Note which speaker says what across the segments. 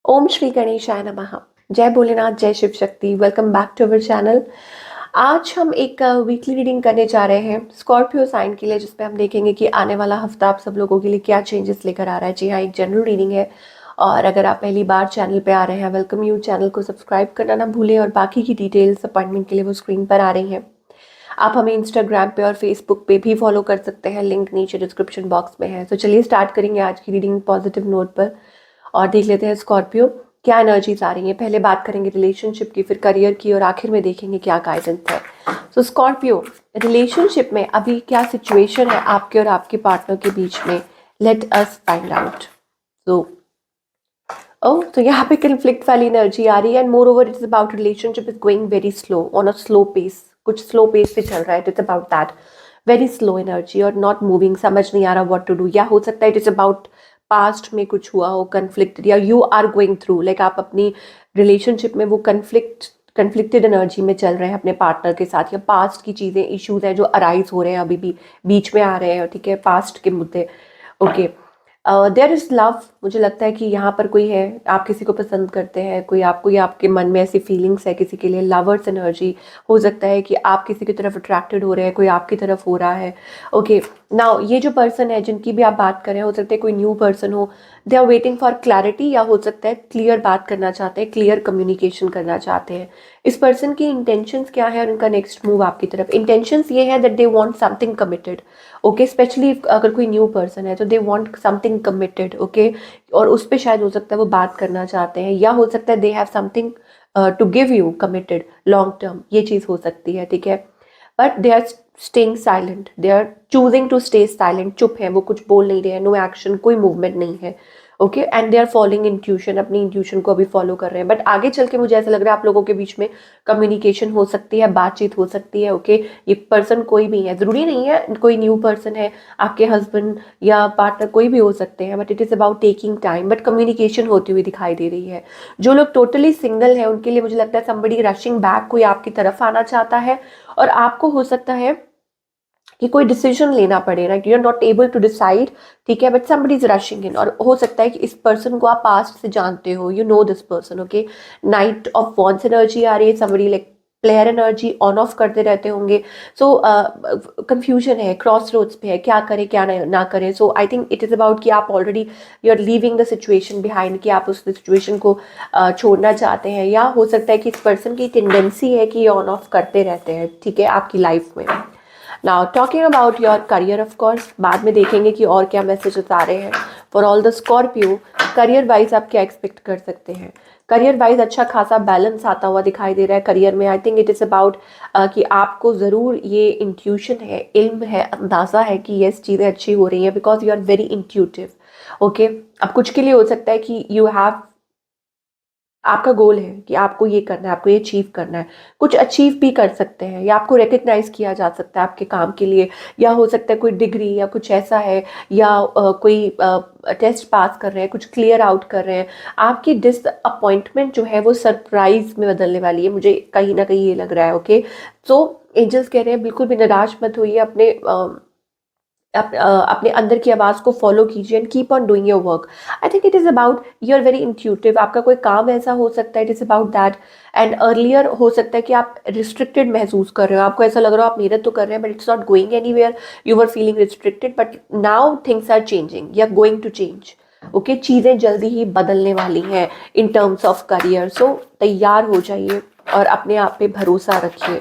Speaker 1: ओम श्री गणेशाय नमः। जय भोलेनाथ, जय Shiv Shakti. Welcome back to our channel. आज हम एक वीकली रीडिंग करने जा रहे हैं स्कॉर्पियो साइन के लिए, जिसमें हम देखेंगे कि आने वाला हफ्ता आप सब लोगों के लिए क्या चेंजेस लेकर आ रहा है। जी हाँ, एक जनरल रीडिंग है और अगर आप पहली बार चैनल पे आ रहे हैं, वेलकम यू। चैनल को सब्सक्राइब करना ना भूलें और बाकी की डिटेल्स अपॉइंटमेंट के लिए वो स्क्रीन पर आ रही हैं। आप हमें इंस्टाग्राम पे और फेसबुक पे भी फॉलो कर सकते हैं, लिंक नीचे डिस्क्रिप्शन बॉक्स में है। तो चलिए स्टार्ट करेंगे आज की रीडिंग पॉजिटिव नोट पर और देख लेते हैं स्कॉर्पियो क्या एनर्जीज आ रही हैं। पहले बात करेंगे रिलेशनशिप की, फिर करियर की और आखिर में देखेंगे क्या गाइडेंस है। तो स्कॉर्पियो, रिलेशनशिप में अभी क्या सिचुएशन है आपके और आपके पार्टनर के बीच में? Let us find out. तो यहाँ पे कन्फ्लिक्ट वाली एनर्जी आ रही है and moreover it is about relationship is going very slow on a slow pace. कुछ स्लो पेस पे चल रहा है, it's about that. Very slow energy और नॉट मूविंग, समझ नहीं आ रहा व्हाट टू डू। या हो सकता है इट इज अबाउट पास्ट में कुछ हुआ हो कन्फ्लिक्ट, या you are going through like आप अपनी रिलेशनशिप में वो कन्फ्लिक्टेड एनर्जी में चल रहे हैं अपने पार्टनर के साथ, या पास्ट की चीज़ें इश्यूज हैं जो अराइज हो रहे हैं अभी भी बीच में आ रहे हैं। ठीक है, पास्ट के मुद्दे। Okay, there is love. मुझे लगता है कि यहाँ पर कोई है, आप किसी को पसंद करते हैं, कोई आपको, या आपके मन में ऐसी फीलिंग्स है किसी के लिए, लवर्स एनर्जी। हो सकता है कि आप किसी की तरफ अट्रैक्टेड हो रहे हैं, कोई आपकी तरफ हो रहा है। ओके, नाउ ये जो पर्सन है जिनकी भी आप बात कर रहे हैं, हो सकता है कोई न्यू पर्सन हो। They are waiting for clarity, या हो सकता है क्लियर बात करना चाहते हैं, क्लियर कम्युनिकेशन करना चाहते हैं। इस पर्सन की इंटेंशंस क्या है और उनका नेक्स्ट मूव आपकी तरफ? इंटेंशंस ये है that they want something committed. Okay, specially अगर कोई न्यू पर्सन है तो they want something committed. Okay, और उस पर शायद हो सकता है वो बात करना चाहते हैं, या हो सकता है they have something to give you committed long term. ये चीज़ हो सकती है। ठीक है, but they are staying silent, they are choosing to stay silent. चुप है वो, कुछ बोल नहीं रहे हैं, नो एक्शन, कोई मूवमेंट नहीं है। Okay, and they are following intuition, अपनी इंट्यूशन को अभी फॉलो कर रहे हैं। बट आगे चल के मुझे ऐसा लग रहा है आप लोगों के बीच में कम्युनिकेशन हो सकती है, बातचीत हो सकती है। ओके, ये पर्सन कोई भी है, ज़रूरी नहीं है कोई न्यू पर्सन है, आपके हस्बैंड या पार्टनर कोई भी हो सकते हैं। But it is about taking time, but communication होती हुई दिखाई दे रही है। जो लोग टोटली सिंगल हैं उनके लिए मुझे लगता है समबडी रशिंग बैक, कोई आपकी तरफ आना चाहता है और आपको हो सकता है कि कोई डिसीजन लेना पड़े ना, you are not able to decide. ठीक है, but somebody is rushing in, और हो सकता है कि इस पर्सन को आप पास्ट से जानते हो, you know this person. Okay, knight of wands energy आ रही है, somebody like player energy on off करते रहते होंगे। सो कंफ्यूजन है, क्रॉस रोड्स पे है, क्या करें क्या ना करें। So I think it is about कि आप already you are leaving the situation behind, कि आप उस सिचुएशन को छोड़ना चाहते हैं, या हो सकता है कि इस पर्सन की टेंडेंसी है कि ऑन ऑफ करते रहते हैं। ठीक है, आपकी लाइफ में। Now talking about your career, of course बाद में देखेंगे कि और क्या मैसेजेस आ रहे हैं for all the Scorpio. Career wise आप क्या एक्सपेक्ट कर सकते हैं? करियर वाइज अच्छा खासा बैलेंस आता हुआ दिखाई दे रहा है करियर में। आई थिंक इट इज़ अबाउट कि आपको ज़रूर ये इंट्यूशन है, इल्म है, अंदाज़ा है कि ये चीज़ें अच्छी हो रही हैं, because you are very intuitive. Okay, अब कुछ के लिए हो सकता है कि यू हैव, आपका गोल है कि आपको ये करना है, आपको ये अचीव करना है। कुछ अचीव भी कर सकते हैं, या आपको रिकग्नाइज किया जा सकता है आपके काम के लिए, या हो सकता है कोई डिग्री या कुछ ऐसा है, या कोई टेस्ट पास कर रहे हैं, कुछ क्लियर आउट कर रहे हैं। आपकी डिसअपॉइंटमेंट जो है वो सरप्राइज में बदलने वाली है, मुझे कहीं ना कहीं ये लग रहा है। ओके, सो एंजल्स कह रहे हैं बिल्कुल भी निराश मत होइए, अपने अंदर की आवाज़ को फॉलो कीजिए and keep on doing your work. I think it is about you are very intuitive. आपका कोई काम ऐसा हो सकता है, it is about that. And earlier हो सकता है कि आप रिस्ट्रिक्टेड महसूस कर रहे हो, आपको ऐसा लग रहा हो आप मेहनत तो कर रहे हैं but it's not going anywhere, you were feeling restricted, but now things are changing, you are going to change. Okay, चीज़ें जल्दी ही बदलने वाली हैं in terms of career. So तैयार हो जाइए और अपने आप पे भरोसा रखिए।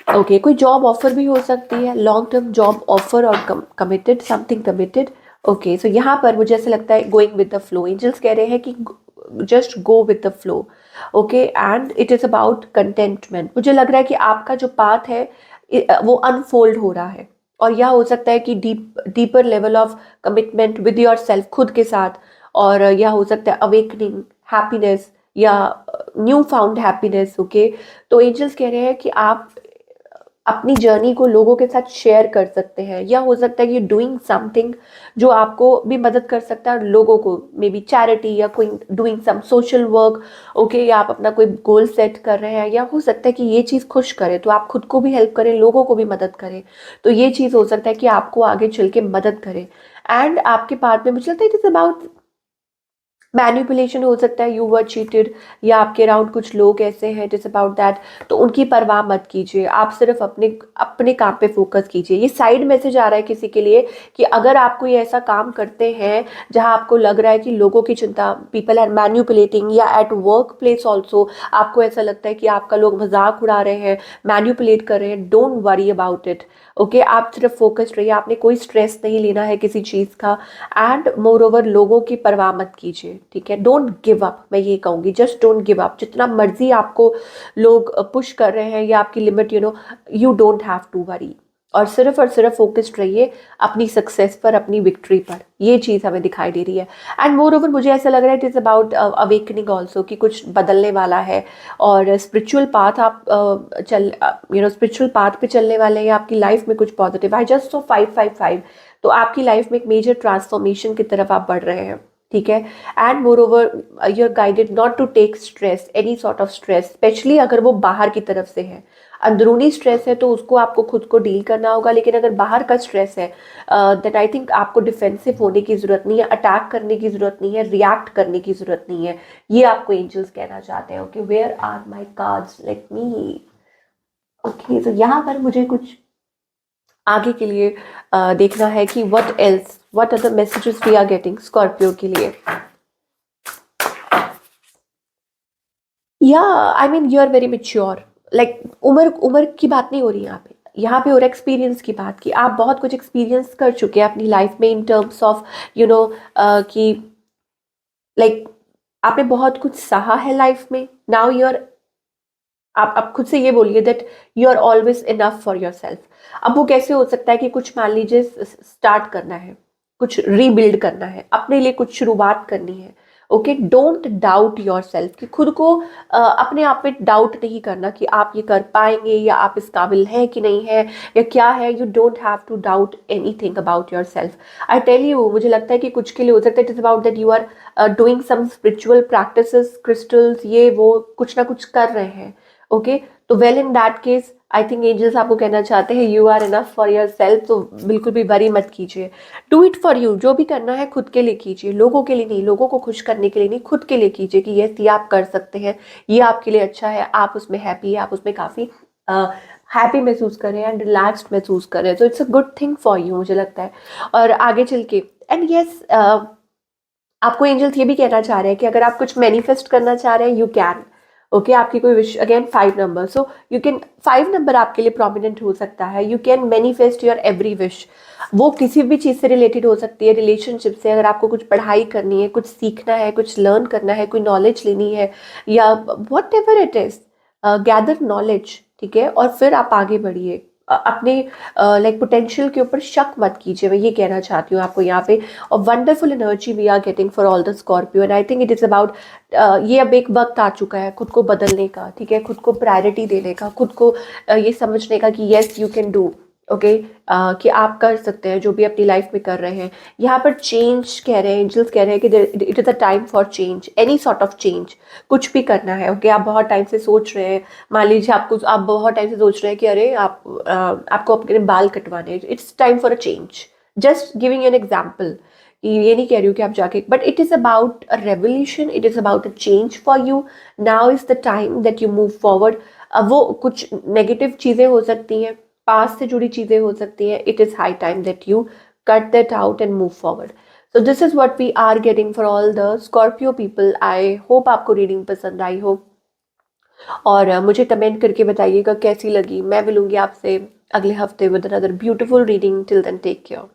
Speaker 1: ओके, कोई जॉब ऑफर भी हो सकती है, लॉन्ग टर्म जॉब ऑफर और committed, something committed. Okay, so यहाँ पर मुझे ऐसा लगता है going with the flow. Angels कह रहे हैं कि just go with the flow. Okay, and it is about contentment. मुझे लग रहा है कि आपका जो पाथ है वो अनफोल्ड हो रहा है, और यह हो सकता है कि deeper level of commitment with your self, खुद के साथ। और यह हो सकता है अवेकनिंग हैप्पीनेस, या न्यू फाउंड हैप्पीनेस। ओके, तो एंजल्स कह रहे हैं कि आप अपनी जर्नी को लोगों के साथ शेयर कर सकते हैं, या हो सकता है कि डूइंग समथिंग जो आपको भी मदद कर सकता है और लोगों को, मे बी चैरिटी, या कोई doing some social work. Okay, या आप अपना कोई गोल सेट कर रहे हैं, या हो सकता है कि ये चीज़ खुश करे तो आप खुद को भी हेल्प करें, लोगों को भी मदद करें। तो ये चीज़ हो सकता है कि आपको आगे चल के मदद करे। एंड आपके पार्ट में मुझे लगता है इट इज़ अबाउट मैनिपुलेशन हो सकता है, यू वर चीटेड, या आपके अराउंड कुछ लोग ऐसे हैं, इट इज अबाउट दैट। तो उनकी परवाह मत कीजिए, आप सिर्फ अपने अपने काम पे फोकस कीजिए। ये साइड मैसेज आ रहा है किसी के लिए कि अगर आप कोई ऐसा काम करते हैं जहां आपको लग रहा है कि लोगों की चिंता, पीपल आर मैन्युपुलेटिंग, या एट वर्क प्लेस ऑल्सो आपको ऐसा लगता है कि आपका लोग मजाक उड़ा रहे हैं, मैन्युपुलेट कर रहे हैं, don't worry about it. Okay, आप सिर्फ फोकस्ड रहिए, आपने कोई स्ट्रेस नहीं लेना है किसी चीज़ का। एंड मोर ओवर लोगों की परवाह मत कीजिए, ठीक है। डोंट गिव अप, मैं ये कहूँगी, जस्ट डोंट गिव अप। जितना मर्जी आपको लोग पुश कर रहे हैं या आपकी limit, you don't have to worry. और सिर्फ फोकस्ड रहिए अपनी सक्सेस पर, अपनी विक्ट्री पर। ये चीज़ हमें दिखाई दे रही है। एंड मोर ओवर मुझे ऐसा लग रहा है it is about awakening also, कि कुछ बदलने वाला है। और स्पिरिचुअल पाथ आप स्पिरिचुअल पाथ पे चलने वाले हैं, या आपकी लाइफ में कुछ पॉजिटिव। आई जस्ट सो 555, तो आपकी लाइफ में एक मेजर ट्रांसफॉर्मेशन की तरफ आप बढ़ रहे हैं, ठीक है। And moreover you are guided not to take stress, any sort of stress, specially अगर वो बाहर की तरफ से है। अंदरूनी स्ट्रेस है तो उसको आपको खुद को डील करना होगा, लेकिन अगर बाहर का स्ट्रेस है दैट आई थिंक आपको डिफेंसिव होने की ज़रूरत नहीं है, अटैक करने की ज़रूरत नहीं है, रिएक्ट करने की ज़रूरत नहीं है। ये आपको एंजल्स कहना चाहते हैं। Okay, where are my cards, let me. Okay, तो यहाँ पर मुझे कुछ आगे के लिए देखना है कि what else, what are the messages we are getting Scorpio के लिए। या I mean you are very mature, like उम्र उम्र की बात नहीं हो रही यहाँ पे, यहाँ पे और एक्सपीरियंस की बात की। आप बहुत कुछ एक्सपीरियंस कर चुके हैं अपनी लाइफ में इन टर्म्स ऑफ यू नो कि लाइक आपने बहुत कुछ सहा है लाइफ में। नाउ यू आर, आप खुद से ये बोलिए that you are always enough for yourself. अब वो कैसे हो सकता है कि कुछ मान लीजिए स्टार्ट करना है, कुछ रीबिल्ड करना है, अपने लिए कुछ शुरुआत करनी है। Okay, don't doubt your self, कि खुद को अपने आप में डाउट नहीं करना कि आप ये कर पाएंगे, या आप इस काबिल हैं कि नहीं है, या क्या है। You don't have to doubt anything about yourself. I tell you, मुझे लगता है कि कुछ के लिए हो सकता है it is about that you are doing some spiritual practices, crystals, ये वो कुछ ना कुछ कर रहे हैं। ओके, तो well in that case I think angels आपको कहना चाहते हैं you are enough for yourself. तो बिल्कुल भी वरी मत कीजिए, डू इट फॉर यू। जो भी करना है खुद के लिए कीजिए, लोगों के लिए नहीं, लोगों को खुश करने के लिए नहीं, खुद के लिए कीजिए कि यस ये आप कर सकते हैं, ये आपके लिए अच्छा है, आप उसमें हैप्पी है, आप उसमें काफ़ी हैप्पी महसूस करें एंड रिलैक्स्ड महसूस करें। तो it's a good thing for you, मुझे लगता है। और आगे चल के एंड यस आपको एंजल्स ये भी कहना चाह रहे हैं कि अगर आप कुछ मैनिफेस्ट करना चाह रहे हैं, यू कैन। ओके, आपकी कोई wish, again 5 number, so you can, 5 number आपके लिए प्रोमिनेंट हो सकता है। You can manifest your every wish. वो किसी भी चीज़ से रिलेटेड हो सकती है, रिलेशनशिप से, अगर आपको कुछ पढ़ाई करनी है, कुछ सीखना है, कुछ लर्न करना है, कोई नॉलेज लेनी है, या what ever it is, gather knowledge, ठीक है। और फिर आप आगे बढ़िए, अपने लाइक पोटेंशियल के ऊपर शक मत कीजिए, मैं ये कहना चाहती हूँ आपको यहाँ पे। और wonderful energy we are getting for all the Scorpio, and I think it is about ये अब एक वक्त आ चुका है खुद को बदलने का, ठीक है, खुद को प्रायोरिटी देने का, खुद को ये समझने का कि yes you can do. Okay, कि आप कर सकते हैं जो भी अपनी लाइफ में कर रहे हैं। यहाँ पर चेंज कह रहे हैं, एंजल्स कह रहे हैं कि it is a time for change, any sort of change, कुछ भी करना है। ओके, आप बहुत टाइम से सोच रहे हैं, मान लीजिए आप बहुत टाइम से सोच रहे हैं कि अरे आपको अपने बाल कटवाने हैं, it's time for a change. Just giving an example, ये नहीं कह रही हूँ कि आप जाके, but it is about a revolution, it is about a change for you. Now is the time that you move forward. अब वो कुछ नेगेटिव चीज़ें हो सकती हैं, पास से जुड़ी चीज़ें हो सकती हैं, it is high time that you cut that out and move forward. So this is what we are getting for all the Scorpio people. I hope आपको रीडिंग पसंद आई हो, और मुझे कमेंट करके बताइएगा कैसी लगी। मैं मिलूंगी आपसे अगले हफ्ते with another beautiful reading. Till then take care.